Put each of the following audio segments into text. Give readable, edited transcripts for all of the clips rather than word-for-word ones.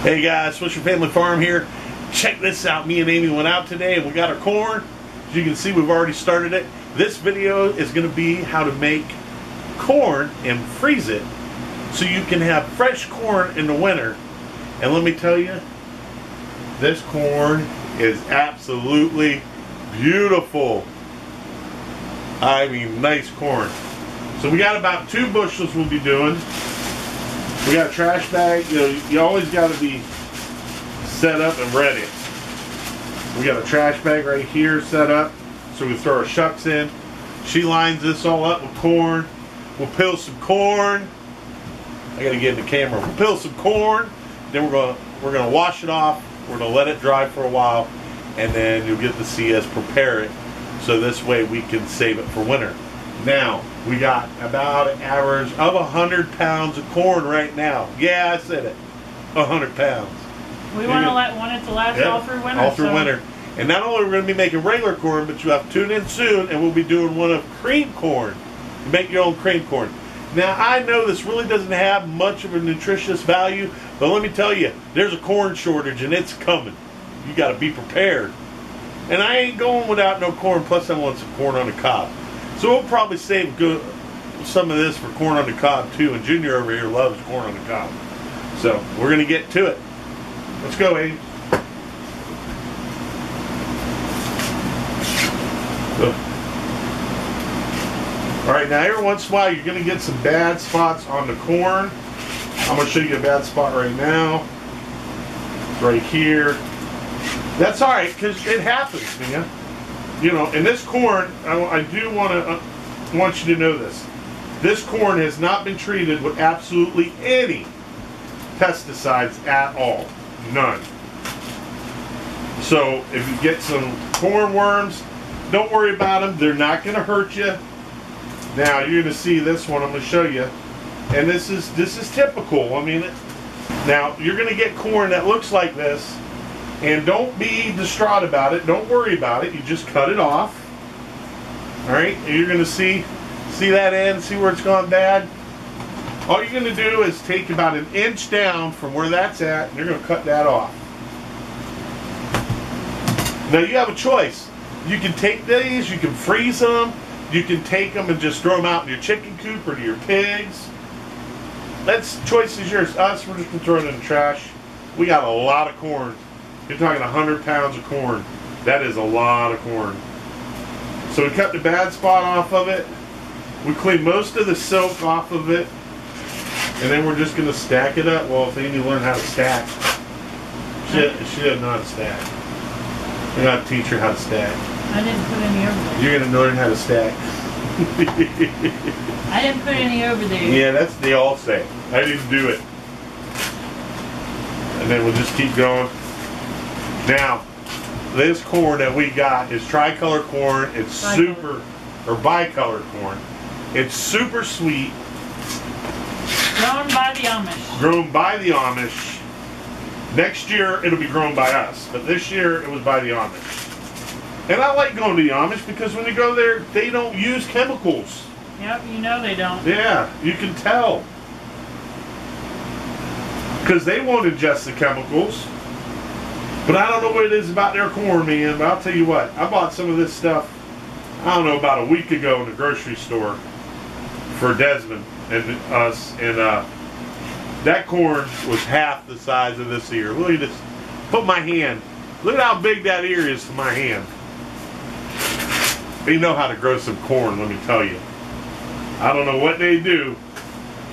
Hey guys, Swisher Family Farm here. Check this out. Me and Amy went out today and we got our corn. As you can see, we've already started it. This video is going to be how to make corn and freeze it so you can have fresh corn in the winter. And let me tell you, this corn is absolutely beautiful. I mean, nice corn. So we got about 2 bushels we'll be doing. We got a trash bag. You know, you always got to be set up and ready. We got a trash bag right here set up, so we throw our shucks in. She lines this all up with corn. We'll peel some corn. I got to get in the camera. We'll peel some corn. Then we're gonna wash it off. We're gonna let it dry for a while, and then you'll get to see us prepare it. So this way we can save it for winter. Now, we got about an average of 100 pounds of corn right now. Yeah, I said it. 100 pounds. We want it to last all through winter. All through winter. And not only are we going to be making regular corn, but you have to tune in soon, and we'll be doing one of cream corn. You make your own cream corn. Now, I know this really doesn't have much of a nutritious value, but let me tell you, there's a corn shortage, and it's coming. You got to be prepared. And I ain't going without no corn, plus I want some corn on the cob. So we'll probably save some of this for corn on the cob too, and Junior over here loves corn on the cob. So we're going to get to it. Let's go, Abe. Alright, now every once in a while you're going to get some bad spots on the corn. I'm going to show you a bad spot right now. It's right here. That's alright, because it happens, man. You know, and this corn, I do want you to know this. This corn has not been treated with absolutely any pesticides at all. None. So if you get some corn worms, don't worry about them. They're not going to hurt you. Now you're going to see this one. I'm going to show you, and this is typical. I mean, now you're going to get corn that looks like this. And don't be distraught about it. Don't worry about it. You just cut it off. Alright? And you're going to see that end, see where it's gone bad. All you're going to do is take about 1 inch down from where that's at, and you're going to cut that off. Now you have a choice. You can take these, you can freeze them, you can take them and just throw them out in your chicken coop or to your pigs. That's choice is yours. Us, we're just going to throw it in the trash. We got a lot of corn. You're talking 100 pounds of corn. That is a lot of corn. So we cut the bad spot off of it. We clean most of the silk off of it. And then we're just going to stack it up. Well, if Amy learned how to stack. She doesn't know how to stack. We're going to teach her how to stack. I didn't put any over there. You're going to learn how to stack. I didn't put any over there. Yeah, that's what they all say. I didn't do it. And then we'll just keep going. Now, this corn that we got is tricolor corn. It's bicolored corn. It's super sweet. Grown by the Amish. Grown by the Amish. Next year, it'll be grown by us. But this year, it was by the Amish. And I like going to the Amish because when you go there, they don't use chemicals. Yep, you know they don't. Yeah, you can tell. Because they won't ingest the chemicals. But I don't know what it is about their corn, man. But I'll tell you what, I bought some of this stuff, I don't know, about a week ago in the grocery store for Desmond and us. And that corn was half the size of this ear. Look at this. Put my hand. Look at how big that ear is to my hand. They know how to grow some corn, let me tell you. I don't know what they do,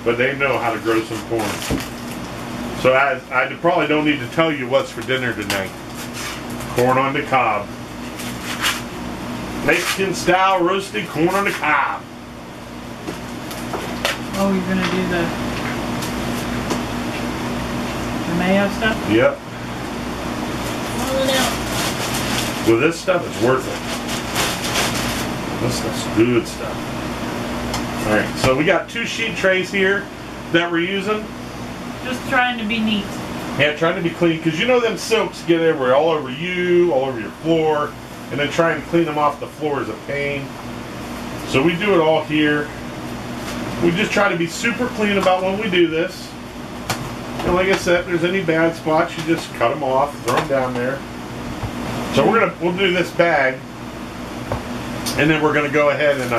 but they know how to grow some corn. So I probably don't need to tell you what's for dinner tonight. Corn on the cob. Mexican style roasted corn on the cob. Oh, you're going to do the mayo stuff? Yep. Roll it out. Well, this stuff is worth it. This stuff's good stuff. Alright, so we got 2 sheet trays here that we're using. Just trying to be neat. Yeah, trying to be clean, because you know them silks get everywhere, all over you, all over your floor, and then trying to clean them off the floor is a pain. So we do it all here. We just try to be super clean about when we do this. And like I said, if there's any bad spots, you just cut them off, throw them down there. So we'll do this bag, and then we're gonna go ahead and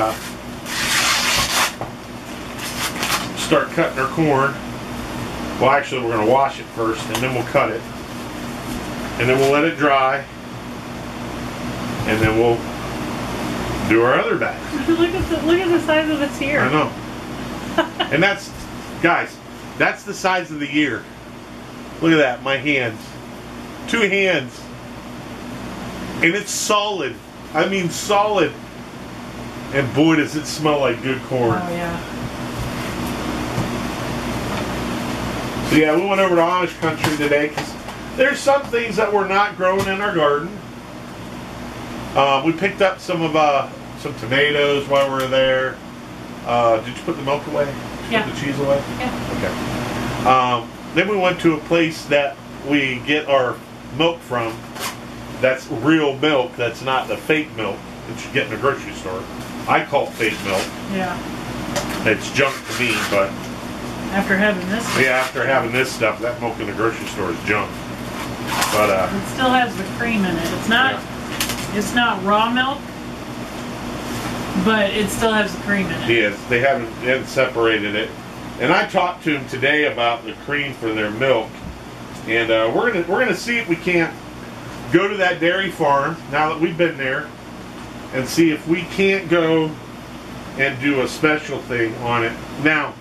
start cutting our corn. Well, actually, we're gonna wash it first, and then we'll cut it, and then we'll let it dry, and then we'll do our other bags. Look at the size of this here. I know. And that's, guys, that's the size of the year. Look at that, my hands. 2 hands. And it's solid. I mean solid. And boy, does it smell like good corn. Oh, yeah. So yeah, we went over to Amish country today because there's some things that were not growing in our garden. We picked up some tomatoes while we were there. Did you put the milk away? Did you put the cheese away? Yeah. Okay. Then we went to a place that we get our milk from. That's real milk. That's not the fake milk that you get in the grocery store. I call it fake milk. Yeah. It's junk to me, but after having this stuff. yeah, after having this stuff, that milk in the grocery store is junk. But it still has the cream in it. It's not. Yeah. It's not raw milk, but it still has the cream in it. Yes, they haven't separated it. And I talked to them today about the cream for their milk, and we're gonna see if we can't go to that dairy farm now that we've been there, and see if we can't go and do a special thing on it. Now,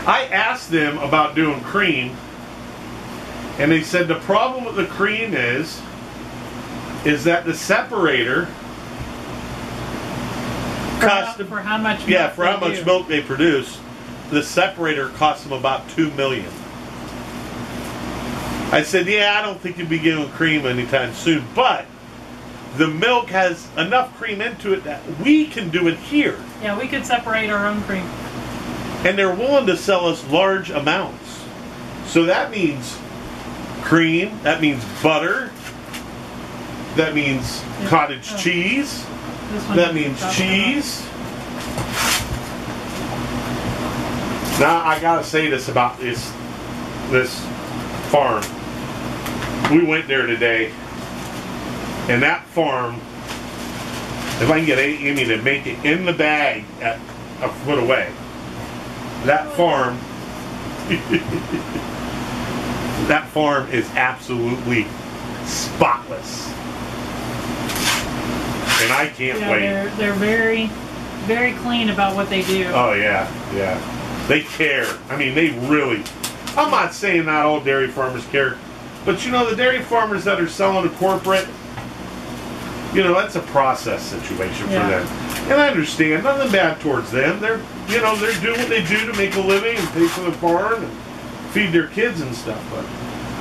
I asked them about doing cream, and they said the problem with the cream is that the separator costs for how much milk yeah, for how much milk they produce, the separator costs them about $2 million. I said, yeah, I don't think you'll be getting cream anytime soon, but the milk has enough cream into it that we can do it here. Yeah, we could separate our own cream. And they're willing to sell us large amounts. So that means cream, that means butter, that means cottage cheese, that means cheese. Now I gotta say this about this farm. We went there today, and that farm, if I can get Amy to make it in the bag at a foot away, that farm that farm is absolutely spotless. And I can't wait. They're very, very clean about what they do. Oh yeah, yeah. They care. I mean, they really. I'm not saying not all dairy farmers care, but you know, the dairy farmers that are selling to corporate, you know, that's a process situation for them. And I understand, nothing bad towards them. They're doing what they do to make a living and pay for the farm and feed their kids and stuff. But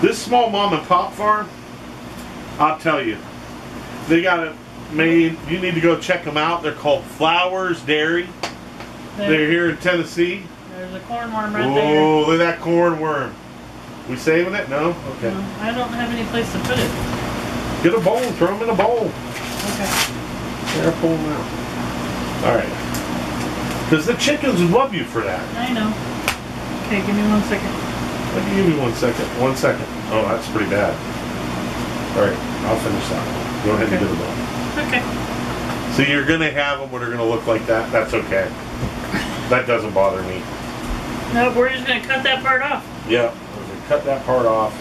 this small mom and pop farm, I'll tell you, they got it made. You need to go check them out. They're called Flowers Dairy. They're here in Tennessee. There's a corn worm right there. Oh, look at that corn worm. We saving it? No? Okay. No, I don't have any place to put it. Get a bowl, throw them in a bowl. Okay. There, pull them out. Alright. Because the chickens would love you for that. I know. Okay, give me 1 second. Give me 1 second. 1 second. Oh, that's pretty bad. Alright, I'll finish that one. Go ahead and do the bowl. Okay. So you're going to have them that are going to look like that. That's okay. That doesn't bother me. No, we're just going to cut that part off. Yeah, we're going to cut that part off.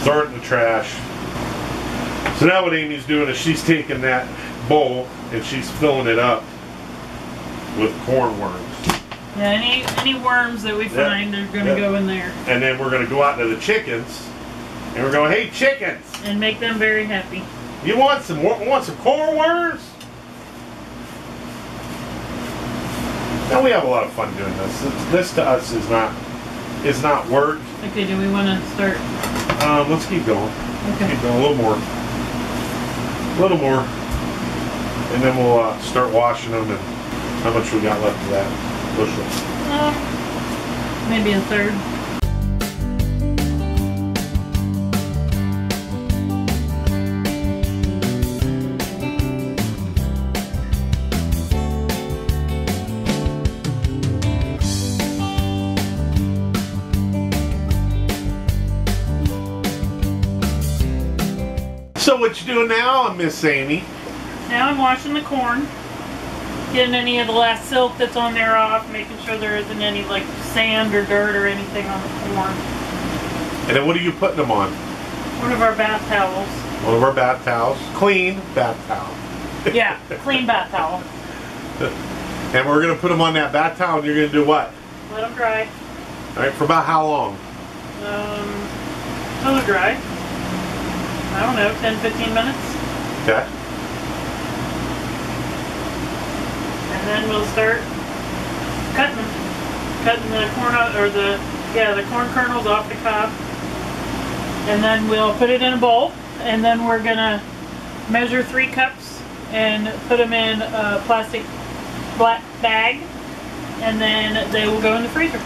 Throw it in the trash. So now what Amy's doing is she's taking that bowl and she's filling it up with corn worms. Yeah, any worms that we find are going to go in there. And then we're going to go out to the chickens and we're going, hey chickens! And make them very happy. You want some corn worms? Now we have a lot of fun doing this. This to us is not work. Okay, do we want to start? Let's keep going. Okay. Keep going a little more. And then we'll start washing them. And how much we got left of that bushel? Maybe a third. So what you doing now, Miss Amy? Now I'm washing the corn, getting any of the last silt that's on there off, making sure there isn't any like sand or dirt or anything on the corn. And then what are you putting them on? One of our bath towels. One of our bath towels. Clean bath towel. Yeah, clean bath towel. And we're going to put them on that bath towel and you're going to do what? Let them dry. Alright, for about how long? Till they're dry. I don't know, 10-15 minutes. Okay. And then we'll start cutting the corn out, or the corn kernels off the cob. And then we'll put it in a bowl, and then we're gonna measure 3 cups and put them in a plastic black bag, and then they will go in the freezer.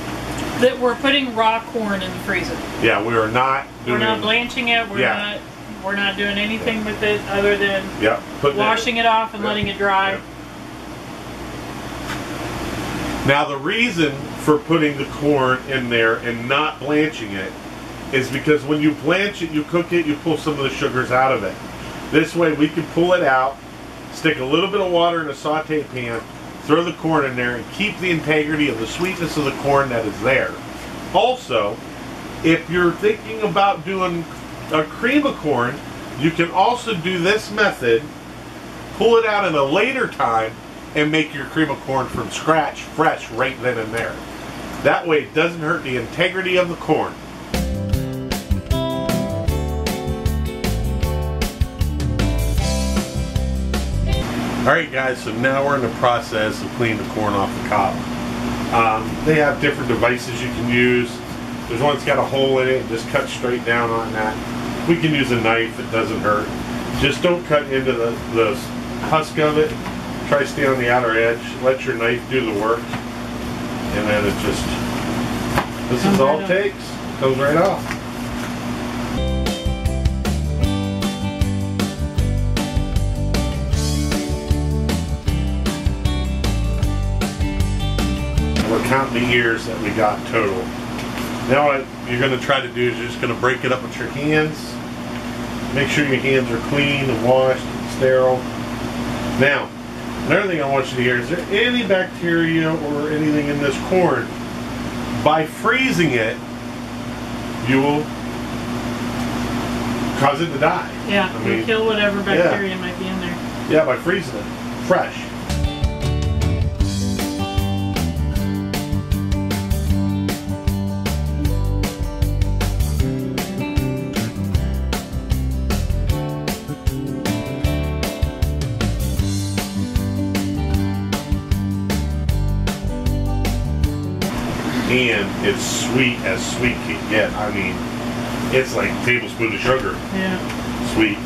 That we're putting raw corn in the freezer. Yeah, we are not doing. We're not blanching it. We're not doing anything with it other than washing it off and letting it dry. Yeah. Now the reason for putting the corn in there and not blanching it is because when you blanch it, you cook it, you pull some of the sugars out of it. This way we can pull it out, stick a little bit of water in a saute pan, throw the corn in there, and keep the integrity of the sweetness of the corn that is there. Also, if you're thinking about doing a cream of corn, you can also do this method, pull it out in a later time, and make your cream of corn from scratch, fresh, right then and there. That way it doesn't hurt the integrity of the corn. Alright guys, so now we're in the process of cleaning the corn off the cob. They have different devices you can use. There's one that's got a hole in it, and just cut straight down on that. We can use a knife, it doesn't hurt. Just don't cut into the husk of it. Try to stay on the outer edge. Let your knife do the work. And then it just, this is all it takes. Comes right off. We're counting the ears that we got total. Now what you're going to try to do is you're just going to break it up with your hands. Make sure your hands are clean and washed and sterile. Now, another thing I want you to hear, is there any bacteria or anything in this corn? By freezing it, you will cause it to die. Yeah, you kill whatever bacteria might be in there. Yeah, by freezing it fresh. And it's sweet as sweet can get. I mean, it's like a tablespoon of sugar. Yeah. Sweet.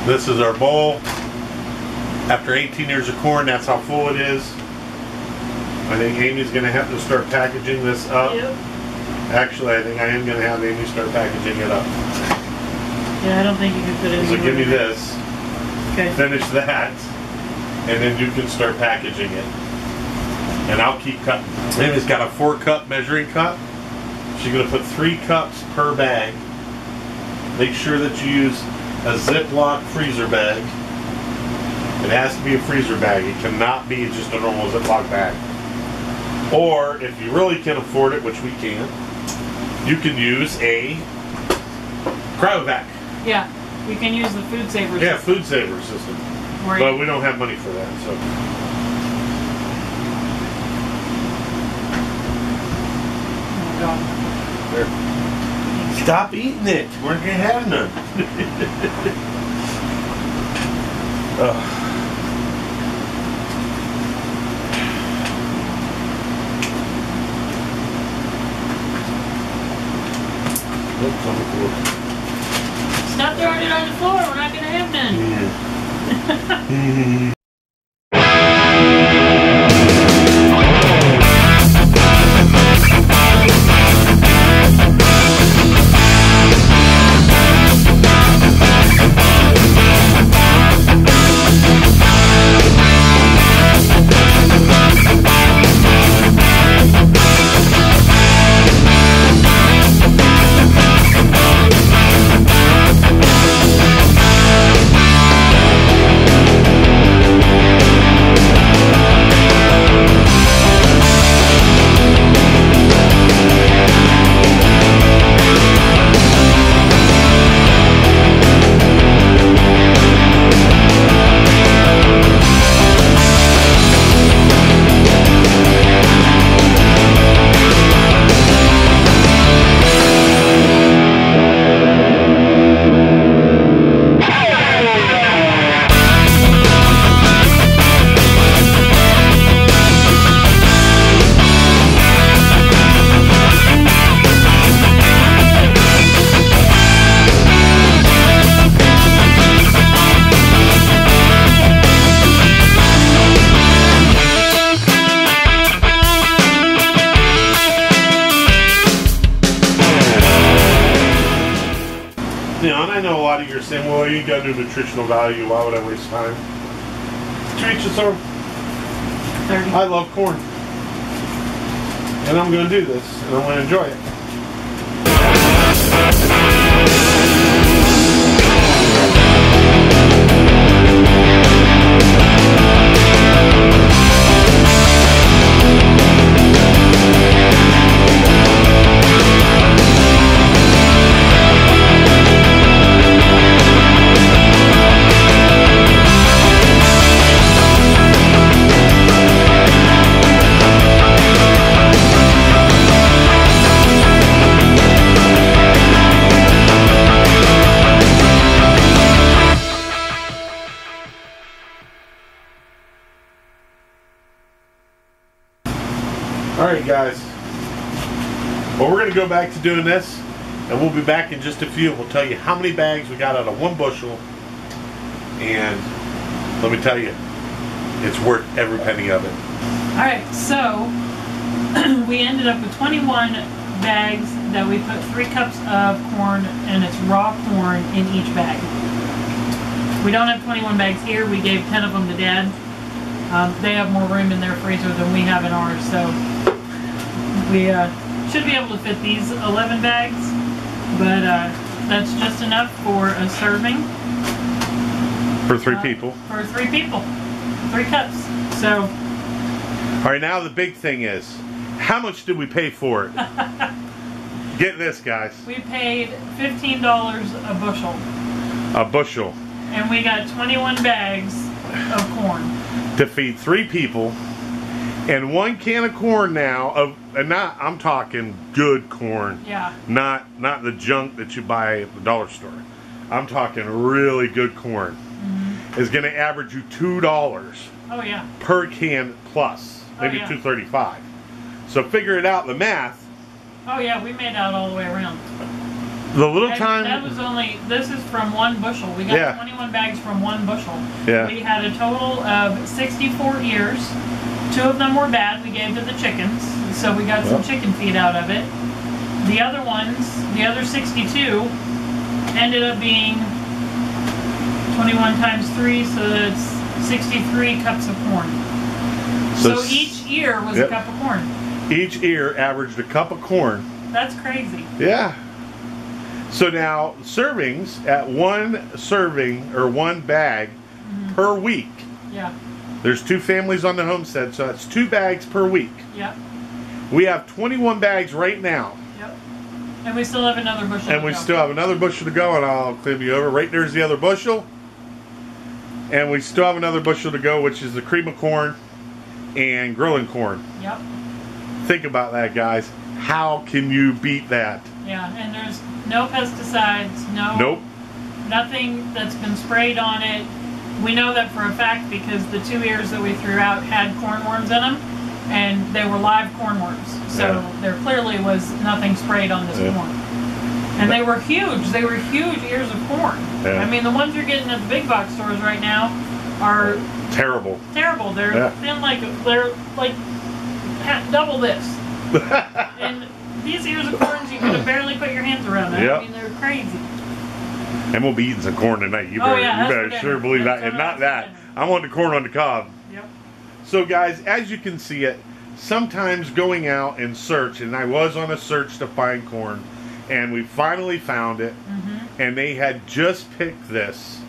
This is our bowl. After 18 years of corn, that's how full it is. I think Amy's going to have to start packaging this up. Yep. Actually, I think I am going to have Amy start packaging it up. Yeah, I don't think you can put it in. So give me this. Okay. Finish that. And then you can start packaging it. And I'll keep cutting. Amy's got a 4-cup measuring cup. She's going to put 3 cups per bag. Make sure that you use a Ziploc freezer bag. It has to be a freezer bag. It cannot be just a normal Ziploc bag. Or, if you really can afford it, which we can, you can use a cryovac. Yeah, we can use the food saver system. Yeah, food saver system. But we don't have money for that, so. There. Stop eating it. We're not going to have none. Stop throwing it on the floor. We're not going to have none. Yeah. you ain't got no nutritional value. Why would I waste time? 2 inches or 30. I love corn. And I'm going to do this, and I'm going to enjoy it. Alright guys, well, we're going to go back to doing this, and we'll be back in just a few. We'll tell you how many bags we got out of 1 bushel, and let me tell you, it's worth every penny of it. Alright, so we ended up with 21 bags that we put 3 cups of corn, and it's raw corn in each bag. We don't have 21 bags here. We gave 10 of them to Dad. They have more room in their freezer than we have in ours, so we should be able to fit these 11 bags, but that's just enough for a serving. For 3 people. For 3 people. 3 cups. So. Alright, now the big thing is, how much did we pay for it? Get this, guys. We paid $15 a bushel. A bushel. And we got 21 bags of corn. To feed 3 people, and 1 can of corn now and I'm talking good corn. Yeah. Not the junk that you buy at the dollar store. I'm talking really good corn. Mm-hmm. Is going to average you $2. Oh yeah. Per can plus, maybe $2.35. So figure it out, the math. Oh yeah, we made out all the way around. The little time. That was only, this is from 1 bushel. We got 21 bags from 1 bushel. Yeah. We had a total of 64 ears. 2 of them were bad. We gave to the chickens. So we got some chicken feed out of it. The other ones, the other 62, ended up being 21 times 3, so that's 63 cups of corn. So each ear was a cup of corn. Each ear averaged a cup of corn. That's crazy. Yeah. So now, servings at 1 serving or 1 bag per week. Yeah. There's 2 families on the homestead, so that's 2 bags per week. Yep. We have 21 bags right now. Yep. And we still have another bushel to go. And we still have another bushel to go, and I'll clean you over. Right there's the other bushel. And we still have another bushel to go, which is the cream of corn and grilling corn. Yep. Think about that, guys. How can you beat that? Yeah, and there's no pesticides, nothing that's been sprayed on it. We know that for a fact because the 2 ears that we threw out had cornworms in them, and they were live cornworms. So there clearly was nothing sprayed on this corn. And they were huge. They were huge ears of corn. Yeah. I mean, the ones you're getting at the big box stores right now are terrible. Terrible. They're they're like double this. And these ears of corn, you could barely put your hands around them. I mean, they're crazy. And we'll be eating some corn tonight. You better sure believe that. And not that. I want the corn on the cob. Yep. So guys, as you can see it, sometimes going out and search, and I was on a search to find corn, and we finally found it, and they had just picked this,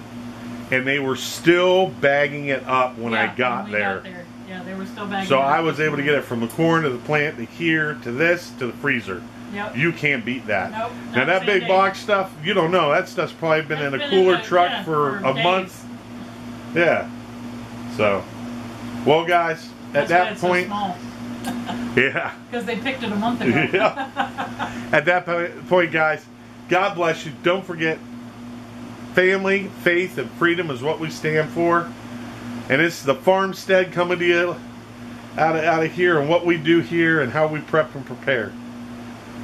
and they were still bagging it up when I got there. Yeah, they were still bagging So it up. I was able to get it from the corn to the plant to here to this to the freezer. Yep. You can't beat that. Nope, now that big box stuff, you don't know. That stuff's probably been in a cooler truck for a month. Yeah. So, well, guys, at that point, yeah. Because they picked it a month ago. Yeah. At that point, guys, God bless you. Don't forget, family, faith, and freedom is what we stand for. And it's the farmstead coming to you out of here, and what we do here, and how we prep and prepare.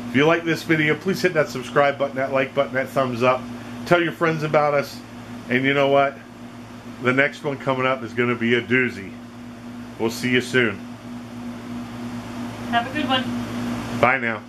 If you like this video, please hit that subscribe button, that like button, that thumbs up. Tell your friends about us. And you know what? The next one coming up is going to be a doozy. We'll see you soon. Have a good one. Bye now.